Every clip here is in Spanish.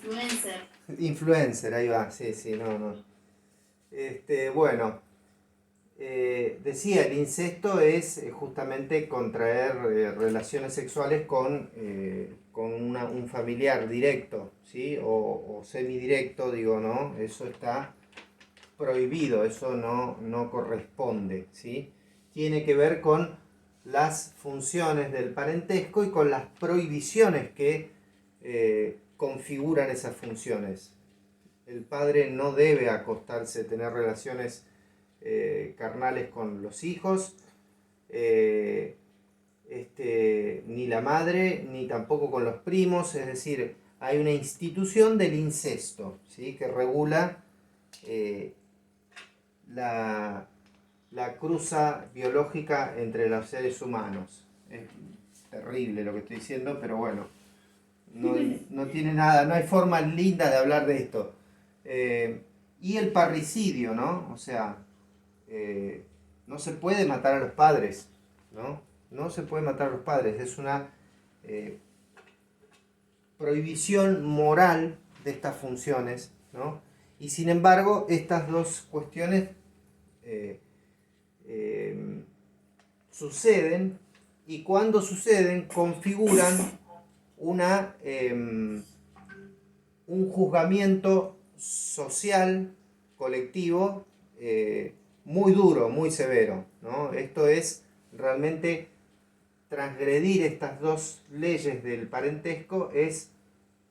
Influencer. Influencer, ahí va, sí, sí, no. Bueno, decía, el incesto es justamente contraer relaciones sexuales con un familiar directo, ¿sí? O semidirecto, digo, ¿no? Eso está prohibido, eso no corresponde, ¿sí? Tiene que ver con las funciones del parentesco y con las prohibiciones que configuran esas funciones. El padre no debe acostarse, tener relaciones carnales con los hijos, eh, ni la madre, ni tampoco con los primos, es decir, hay una institución del incesto, ¿sí? Que regula eh, la, la cruza biológica entre los seres humanos. Es terrible lo que estoy diciendo, pero bueno, no tiene nada, no hay forma linda de hablar de esto. Y el parricidio, ¿no? O sea, eh, no se puede matar a los padres, ¿no? No se puede matar a los padres, es una eh, prohibición moral de estas funciones, ¿no? Y sin embargo, estas dos cuestiones eh, eh, suceden y cuando suceden configuran una, un juzgamiento social colectivo muy duro, muy severo, ¿no? Esto es realmente transgredir estas dos leyes del parentesco es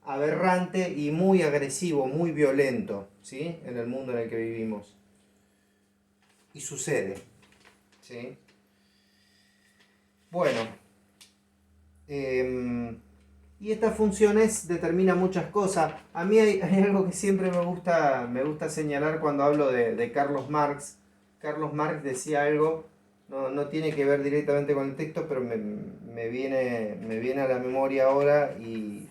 aberrante y muy agresivo, muy violento, ¿sí? En el mundo en el que vivimos. Y sucede, ¿sí? Bueno, y estas funciones determinan muchas cosas. A mí hay algo que siempre me gusta señalar cuando hablo de Carlos Marx. Carlos Marx decía algo, no tiene que ver directamente con el texto, pero me viene a la memoria ahora y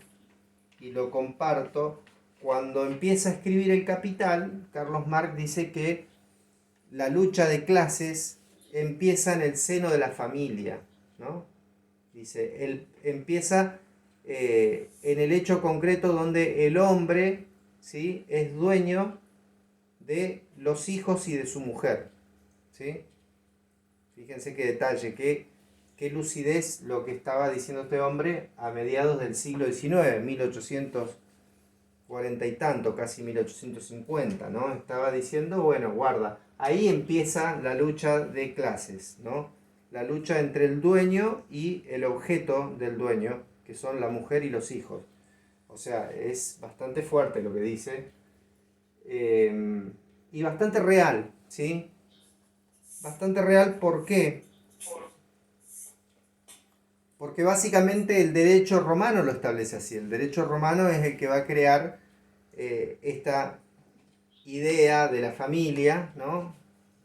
lo comparto. Cuando empieza a escribir El Capital, Carlos Marx dice que la lucha de clases empieza en el seno de la familia, ¿no? Dice, él empieza en el hecho concreto donde el hombre, ¿sí? Es dueño de los hijos y de su mujer, ¿sí? Fíjense qué detalle, qué lucidez lo que estaba diciendo este hombre a mediados del siglo XIX, 1840 y tanto, casi 1850, ¿no? Estaba diciendo, bueno, guarda, ahí empieza la lucha de clases, ¿no? La lucha entre el dueño y el objeto del dueño, que son la mujer y los hijos. O sea, es bastante fuerte lo que dice y bastante real, ¿sí? Bastante real, ¿por qué? Porque básicamente el derecho romano lo establece así. El derecho romano es el que va a crear esta idea de la familia, ¿no?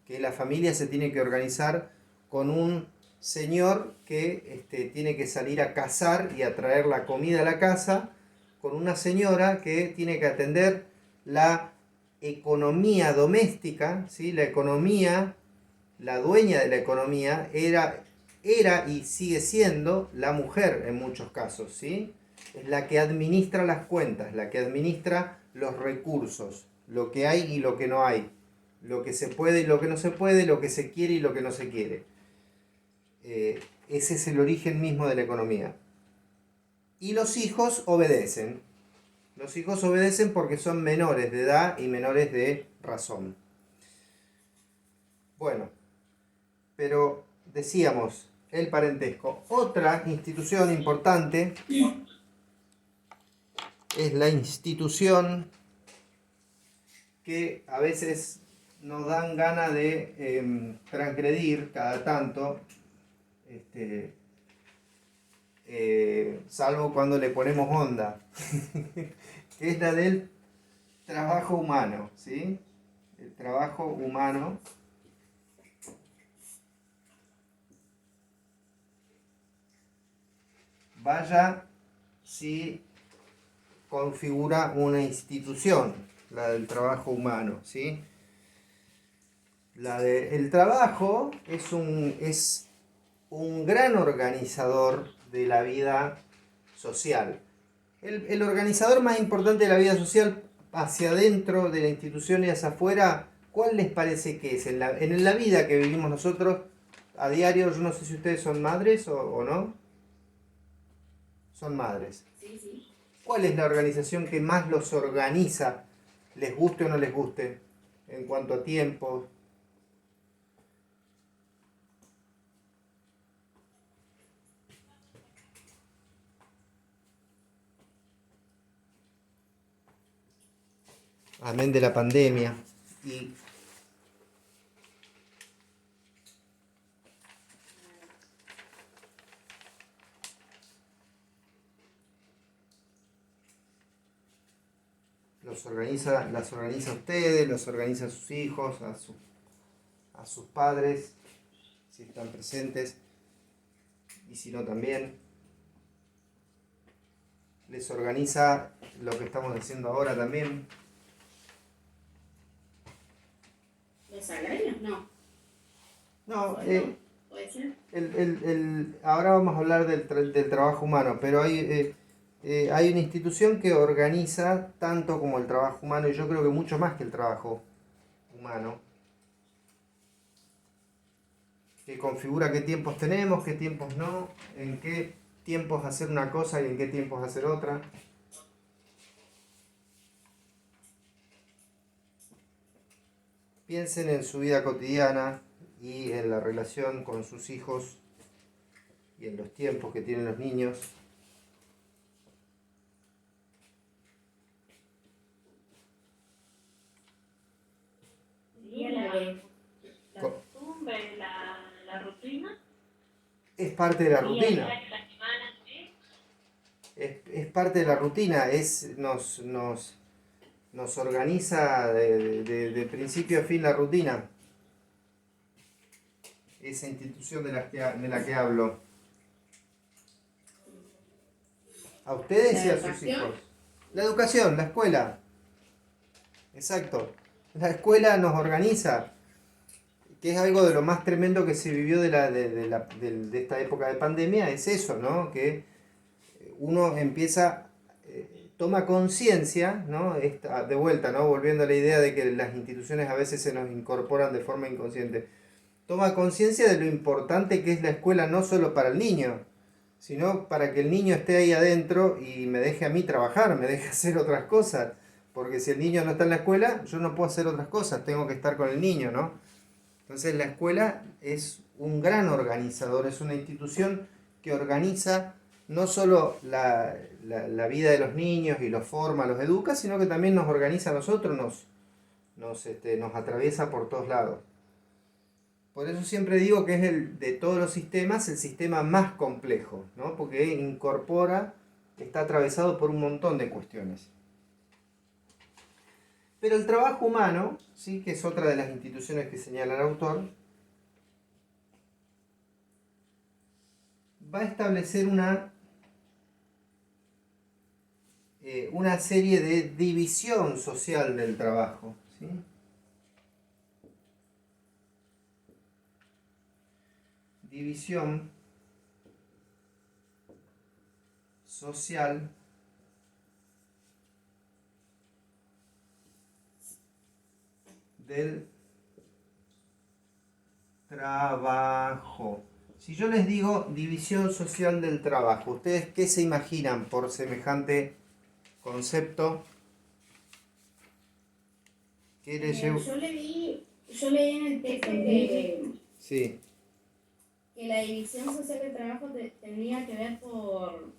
Que la familia se tiene que organizar con un señor que tiene que salir a cazar y a traer la comida a la casa, con una señora que tiene que atender la economía doméstica, ¿sí? La economía, la dueña de la economía era y sigue siendo la mujer en muchos casos, ¿sí? Es la que administra las cuentas, la que administra los recursos, lo que hay y lo que no hay, lo que se puede y lo que no se puede, lo que se quiere y lo que no se quiere. Ese es el origen mismo de la economía. Y los hijos obedecen. Los hijos obedecen porque son menores de edad y menores de razón. Bueno, pero decíamos, el parentesco. Otra institución importante es la institución que a veces nos dan ganas de transgredir cada tanto, salvo cuando le ponemos onda, que es la del trabajo humano, ¿sí? El trabajo humano. Vaya si configura una institución, la del trabajo humano, ¿sí? El trabajo es un gran organizador de la vida social. El organizador más importante de la vida social hacia adentro de la institución y hacia afuera, ¿cuál les parece que es? En la vida que vivimos nosotros a diario, yo no sé si ustedes son madres o no, son madres. Sí, sí. ¿Cuál es la organización que más los organiza, les guste o no les guste, en cuanto a tiempo? Amén de la pandemia. Y las organiza a ustedes, los organiza a sus hijos, a sus padres, si están presentes, y si no también. Les organiza lo que estamos haciendo ahora también. ¿Los salarios? No. No, ¿Puede ser? ahora vamos a hablar del trabajo humano, pero hay una institución que organiza tanto como el trabajo humano, y yo creo que mucho más que el trabajo humano, que configura qué tiempos tenemos, qué tiempos no, en qué tiempos hacer una cosa y en qué tiempos hacer otra. Piensen en su vida cotidiana y en la relación con sus hijos y en los tiempos que tienen los niños. Sería la costumbre, la rutina. Es parte de la Día a día rutina. de la semana, ¿sí? Es parte de la rutina. Nos organiza de principio a fin la rutina. Esa institución de la que hablo. A ustedes y La a sus educación. hijos. La educación, la escuela. Exacto. La escuela nos organiza, que es algo de lo más tremendo que se vivió de esta época de pandemia, es eso, ¿no? Que uno empieza, toma conciencia, ¿no? De vuelta, ¿no? Volviendo a la idea de que las instituciones a veces se nos incorporan de forma inconsciente. Toma conciencia de lo importante que es la escuela, no solo para el niño, sino para que el niño esté ahí adentro y me deje a mí trabajar, me deje hacer otras cosas. Porque si el niño no está en la escuela, yo no puedo hacer otras cosas, tengo que estar con el niño, ¿no? Entonces la escuela es un gran organizador, es una institución que organiza no solo la vida de los niños y los forma, los educa, sino que también nos organiza a nosotros, nos atraviesa por todos lados. Por eso siempre digo que es de todos los sistemas el sistema más complejo, ¿no? Porque incorpora, está atravesado por un montón de cuestiones. Pero el trabajo humano, ¿sí? Que es otra de las instituciones que señala el autor, va a establecer una serie de división social del trabajo, ¿sí? División social del trabajo. Si yo les digo división social del trabajo, ¿ustedes qué se imaginan por semejante concepto? ¿Qué les llevo? Yo leí en el texto Sí, que la división social del trabajo tendría que ver por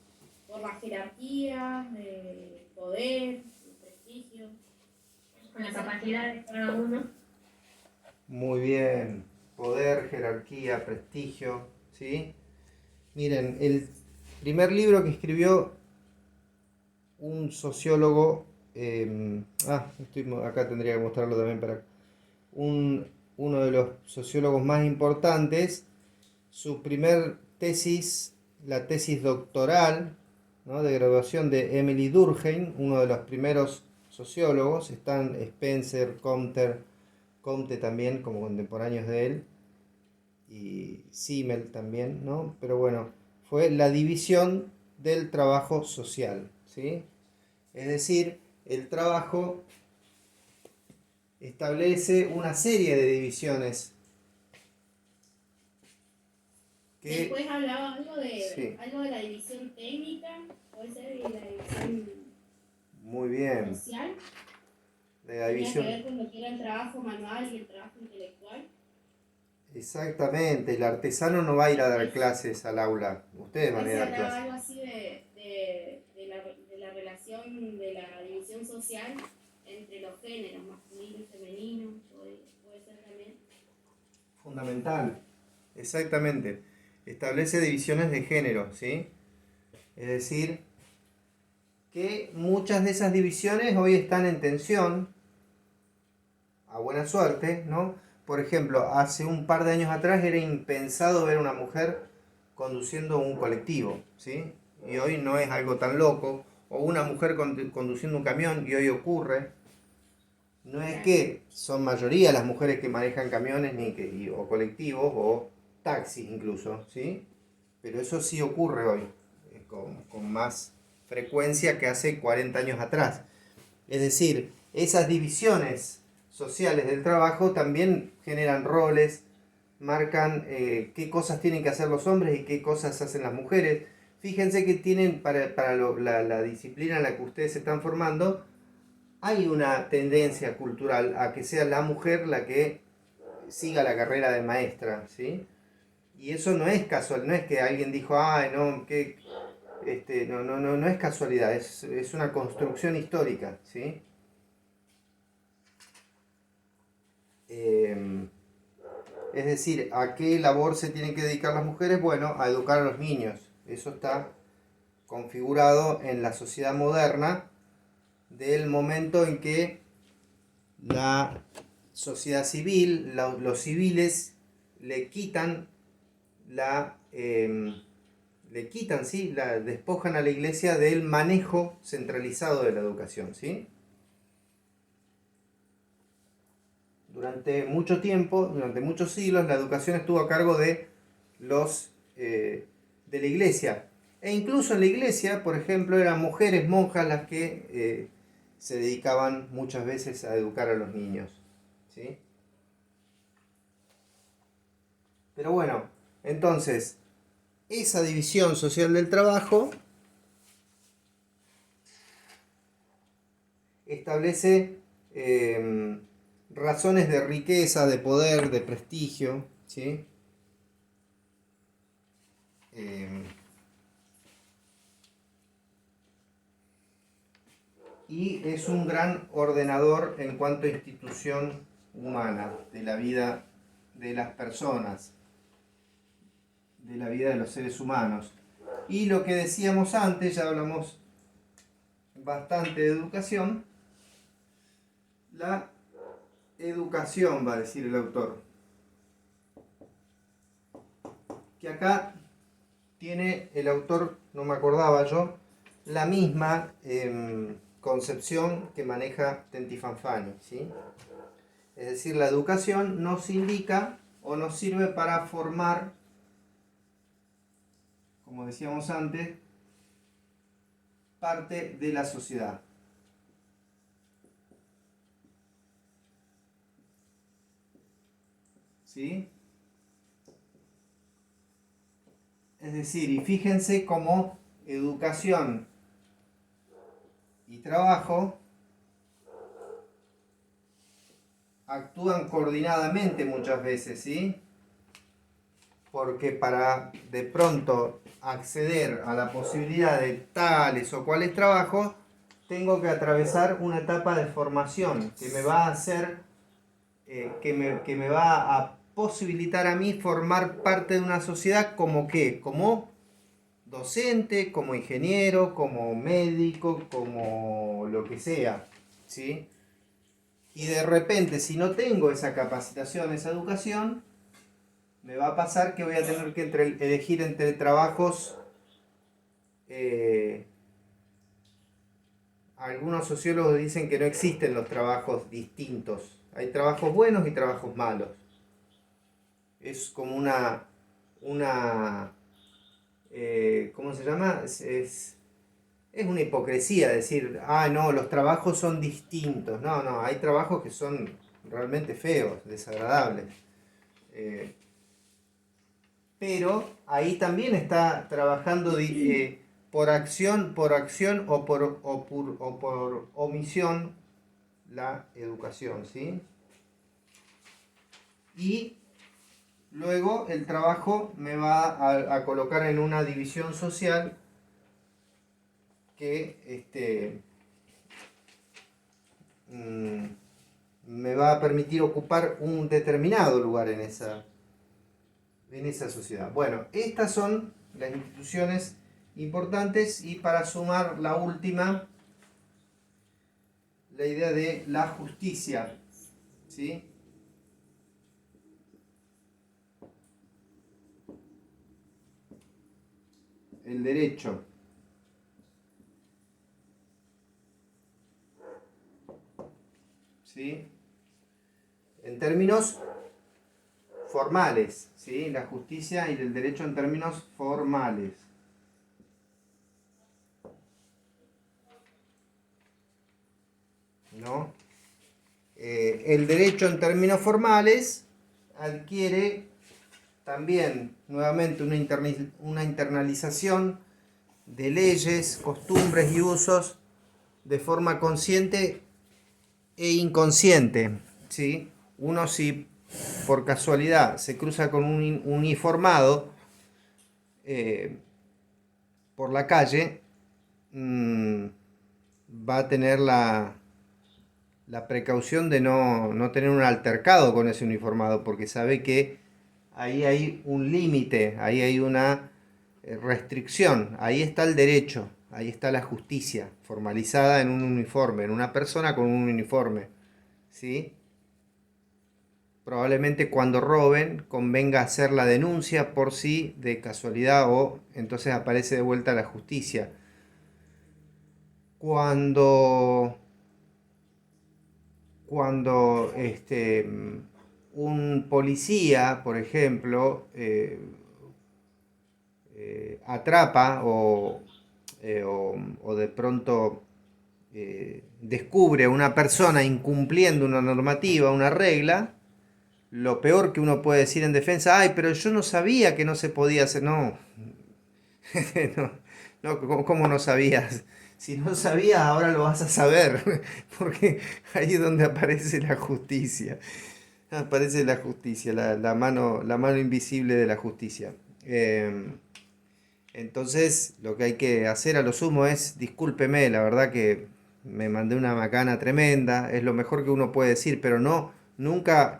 las jerarquías de poder, de prestigio, con la capacidad de cada uno. muy bien. Poder, jerarquía, prestigio, ¿sí? Miren, el primer libro que escribió un sociólogo, acá tendría que mostrarlo también para uno de los sociólogos más importantes, su primer tesis, la tesis doctoral, ¿no? De graduación de Emily Durkheim, uno de los primeros sociólogos, están Spencer, Comte también como contemporáneos de él, y Simmel también, ¿no? Pero bueno, fue la división del trabajo social, ¿sí? ¿sí? Es decir, el trabajo establece una serie de divisiones que... Después hablaba Sí, algo de la división técnica, puede ser, y la división muy bien. social. De la Tenía que división... ver con lo que era el trabajo manual y el trabajo intelectual. Exactamente, el artesano no va a ir a dar Después, clases al aula, ustedes van a después ir se a dar hablaba clases. algo así de la relación, de la división social entre los géneros, masculino y femenino, puede ser también. Fundamental, exactamente. Establece divisiones de género, ¿sí? Es decir, que muchas de esas divisiones hoy están en tensión, a buena suerte, ¿no? Por ejemplo, hace un par de años atrás era impensado ver a una mujer conduciendo un colectivo, ¿sí? Y hoy no es algo tan loco. O una mujer conduciendo un camión y hoy ocurre. No es que son mayoría las mujeres que manejan camiones o colectivos o taxis incluso, ¿sí? Pero eso sí ocurre hoy, con más frecuencia que hace 40 años atrás. Es decir, esas divisiones sociales del trabajo también generan roles, marcan qué cosas tienen que hacer los hombres y qué cosas hacen las mujeres. Fíjense que tienen para la disciplina en la que ustedes se están formando, hay una tendencia cultural a que sea la mujer la que siga la carrera de maestra, ¿sí? Y eso no es casual, no es que alguien dijo, ay, no, que no es casualidad, es una construcción histórica, ¿sí? Es decir, ¿a qué labor se tienen que dedicar las mujeres? Bueno, a educar a los niños. Eso está configurado en la sociedad moderna del momento en que la sociedad civil, los civiles le quitan ¿sí? Despojan a la iglesia del manejo centralizado de la educación, ¿sí? Durante mucho tiempo, durante muchos siglos, la educación estuvo a cargo de de la iglesia. E incluso en la iglesia, por ejemplo, eran mujeres monjas las que se dedicaban muchas veces a educar a los niños, ¿sí? Pero bueno, entonces, esa división social del trabajo establece razones de riqueza, de poder, de prestigio, ¿sí? Eh, y es un gran ordenador en cuanto a institución humana, de la vida de las personas, de la vida de los seres humanos. Y lo que decíamos antes, ya hablamos bastante de educación, la educación, va a decir el autor, que acá tiene el autor, no me acordaba yo, la misma concepción que maneja Tentifanfani, ¿sí? Es decir, la educación nos indica o nos sirve para formar, como decíamos antes, parte de la sociedad. ¿Sí? Es decir, y fíjense cómo educación y trabajo actúan coordinadamente muchas veces, ¿sí? Porque para de pronto acceder a la posibilidad de tales o cuales trabajos, tengo que atravesar una etapa de formación que me va a hacer, que me va a posibilitar a mí formar parte de una sociedad como qué, como docente, como ingeniero, como médico, como lo que sea, ¿sí? Y de repente, si no tengo esa capacitación, esa educación, me va a pasar que voy a tener que elegir entre trabajos. Algunos sociólogos dicen que no existen los trabajos distintos. Hay trabajos buenos y trabajos malos. Es como una ¿cómo se llama? Es una hipocresía decir, ah, no, los trabajos son distintos. No, no, hay trabajos que son realmente feos, desagradables. Eh, pero ahí también está trabajando por acción o por omisión la educación, ¿sí? Y luego el trabajo me va a colocar en una división social que me va a permitir ocupar un determinado lugar en esa sociedad. Bueno, estas son las instituciones importantes y para sumar la última, la idea de la justicia, ¿sí? El derecho. ¿Sí? En términos formales, ¿sí? La justicia y el derecho en términos formales. ¿No? El derecho en términos formales adquiere también nuevamente una internalización de leyes, costumbres y usos de forma consciente e inconsciente, ¿sí? Uno si por casualidad se cruza con un uniformado por la calle, va a tener la precaución de no tener un altercado con ese uniformado, porque sabe que ahí hay un límite, ahí hay una restricción, ahí está el derecho, ahí está la justicia formalizada en un uniforme, en una persona con un uniforme, ¿sí? Probablemente cuando roben convenga hacer la denuncia por si de casualidad o entonces aparece de vuelta la justicia. Cuando un policía, por ejemplo, atrapa o de pronto descubre a una persona incumpliendo una normativa, una regla, lo peor que uno puede decir en defensa, ay, pero yo no sabía que no se podía hacer. No, no, no, ¿cómo no sabías? Si no sabías, ahora lo vas a saber, porque ahí es donde aparece la justicia. Aparece la justicia, la mano invisible de la justicia. Entonces, lo que hay que hacer a lo sumo es, discúlpeme, la verdad que me mandé una macana tremenda, es lo mejor que uno puede decir, pero no, nunca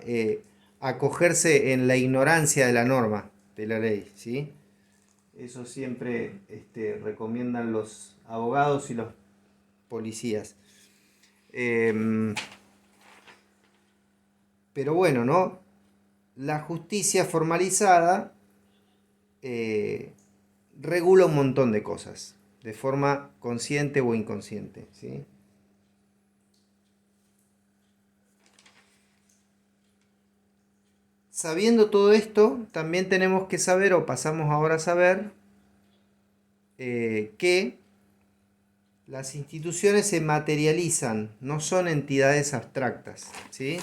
acogerse en la ignorancia de la norma, de la ley, ¿sí? Eso siempre recomiendan los abogados y los policías. Pero bueno, ¿no? La justicia formalizada regula un montón de cosas, de forma consciente o inconsciente, ¿sí? Sabiendo todo esto, también tenemos que saber, o pasamos ahora a saber, que las instituciones se materializan, no son entidades abstractas, ¿sí?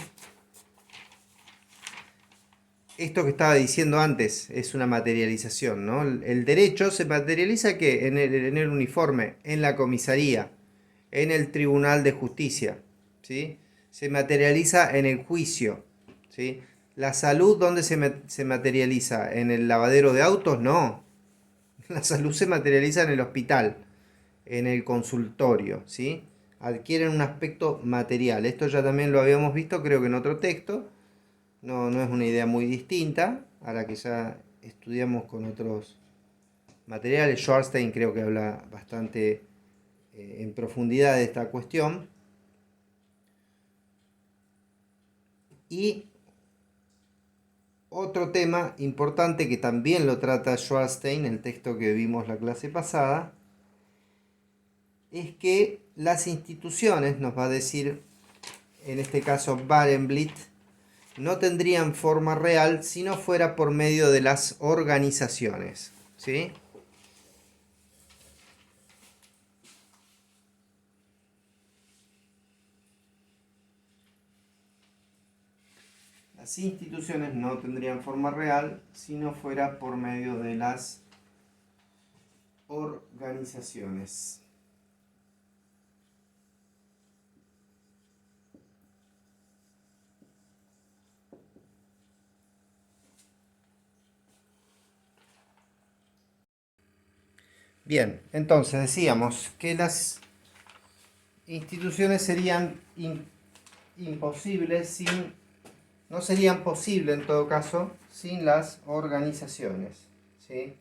Esto que estaba diciendo antes es una materialización, ¿no? El derecho se materializa ¿qué? En el uniforme, en la comisaría, en el tribunal de justicia, ¿sí? Se materializa en el juicio, ¿sí? La salud, ¿dónde se materializa? ¿En el lavadero de autos? No. La salud se materializa en el hospital, en el consultorio, ¿sí? Adquieren un aspecto material. Esto ya también lo habíamos visto, creo que en otro texto. No es una idea muy distinta a la que ya estudiamos con otros materiales. Schwarstein creo que habla bastante en profundidad de esta cuestión. Y otro tema importante que también lo trata Schwarstein, el texto que vimos la clase pasada, es que las instituciones, nos va a decir en este caso Barenblit, no tendrían forma real si no fuera por medio de las organizaciones, ¿sí? Las instituciones no tendrían forma real si no fuera por medio de las organizaciones. Bien, entonces decíamos que las instituciones serían imposibles no serían posibles en todo caso sin las organizaciones, ¿sí?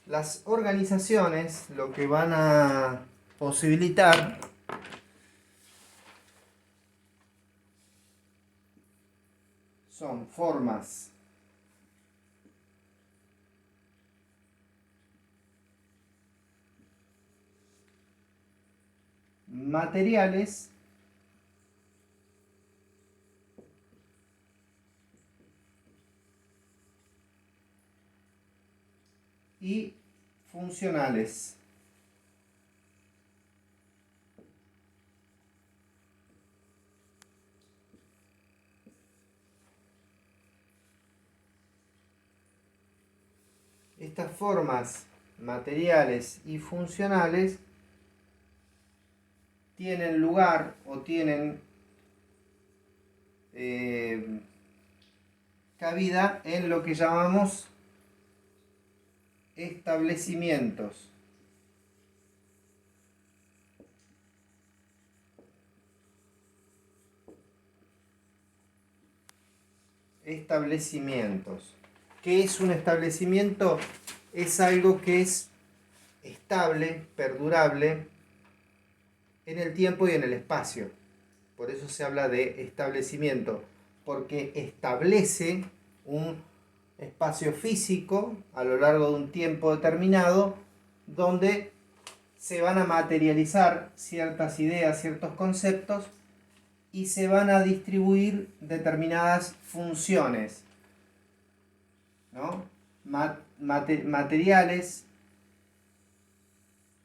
Las organizaciones lo que van a posibilitar son formas materiales y funcionales. Estas formas materiales y funcionales tienen lugar o tienen cabida en lo que llamamos establecimientos. Establecimientos. ¿Qué es un establecimiento? Es algo que es estable, perdurable en el tiempo y en el espacio. Por eso se habla de establecimiento, porque establece un espacio físico a lo largo de un tiempo determinado donde se van a materializar ciertas ideas, ciertos conceptos y se van a distribuir determinadas funciones, ¿no? Materiales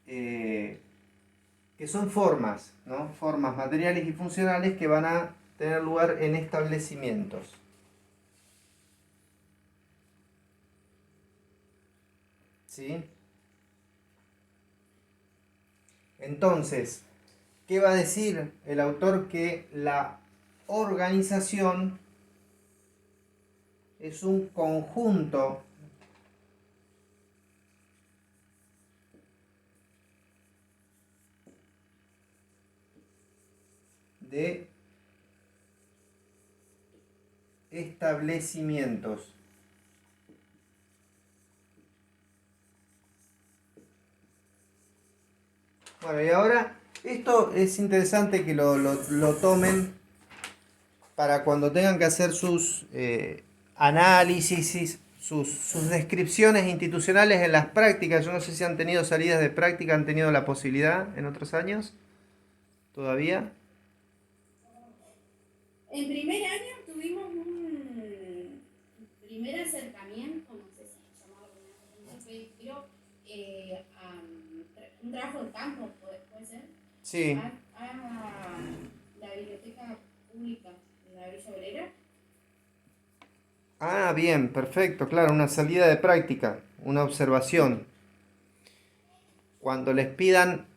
que son formas, ¿no? Formas materiales y funcionales que van a tener lugar en establecimientos. ¿Sí? Entonces, ¿qué va a decir el autor? Que la organización es un conjunto de establecimientos. Bueno, y ahora esto es interesante que lo tomen para cuando tengan que hacer sus análisis, sus descripciones institucionales en las prácticas. Yo no sé si han tenido salidas de práctica, han tenido la posibilidad en otros años, todavía. En primer año tuvimos un primer acercamiento, no sé si llamarlo pero un trabajo de campo, ¿puede ser? Sí. A la biblioteca pública de la Villa Obrera. Ah, bien, perfecto, claro, una salida de práctica, una observación. Cuando les pidan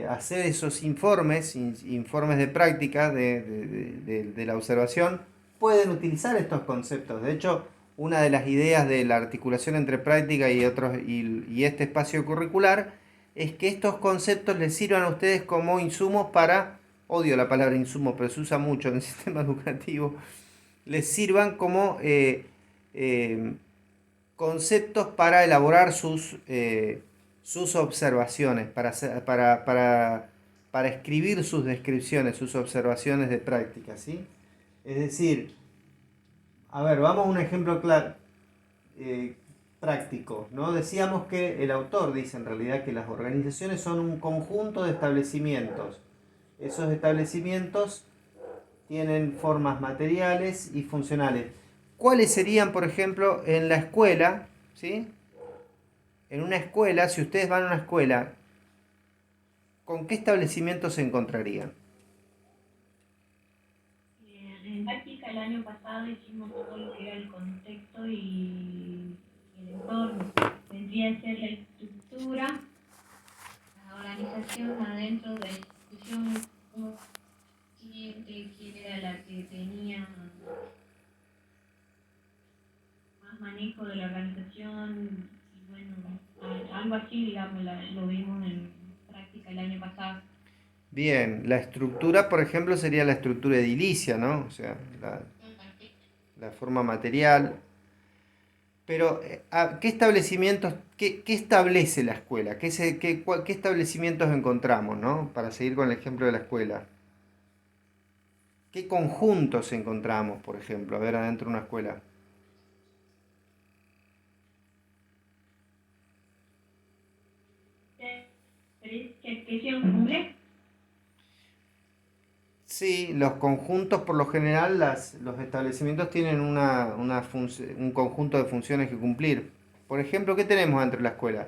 hacer esos informes de práctica de la observación, pueden utilizar estos conceptos. De hecho, una de las ideas de la articulación entre práctica y este espacio curricular es que estos conceptos les sirvan a ustedes como insumos para, odio la palabra insumo, pero se usa mucho en el sistema educativo, les sirvan como conceptos para elaborar sus observaciones, para escribir sus descripciones, sus observaciones de práctica, ¿sí? Es decir, a ver, vamos a un ejemplo claro, práctico, ¿no? Decíamos que el autor dice en realidad que las organizaciones son un conjunto de establecimientos. Esos establecimientos tienen formas materiales y funcionales. ¿Cuáles serían, por ejemplo, en la escuela? ¿Sí? En una escuela, si ustedes van a una escuela ¿con qué establecimientos se encontrarían? En práctica el año pasado hicimos todo lo que era el contexto y el entorno. Vendría a ser la estructura, la organización adentro de la institución, cómo quién era la que tenía más manejo de la organización, y bueno, algo así, digamos, lo vimos en práctica el año pasado. Bien, la estructura, por ejemplo, sería la estructura edilicia, ¿no? O sea, la forma material. Pero, ¿qué establecimientos, qué establece la escuela? ¿Qué establecimientos encontramos, ¿no? Para seguir con el ejemplo de la escuela. ¿Qué conjuntos encontramos, por ejemplo, a ver, adentro de una escuela? ¿Que sea un cumple? Sí, los conjuntos, por lo general, los establecimientos tienen un conjunto de funciones que cumplir. Por ejemplo, ¿qué tenemos dentro de la escuela?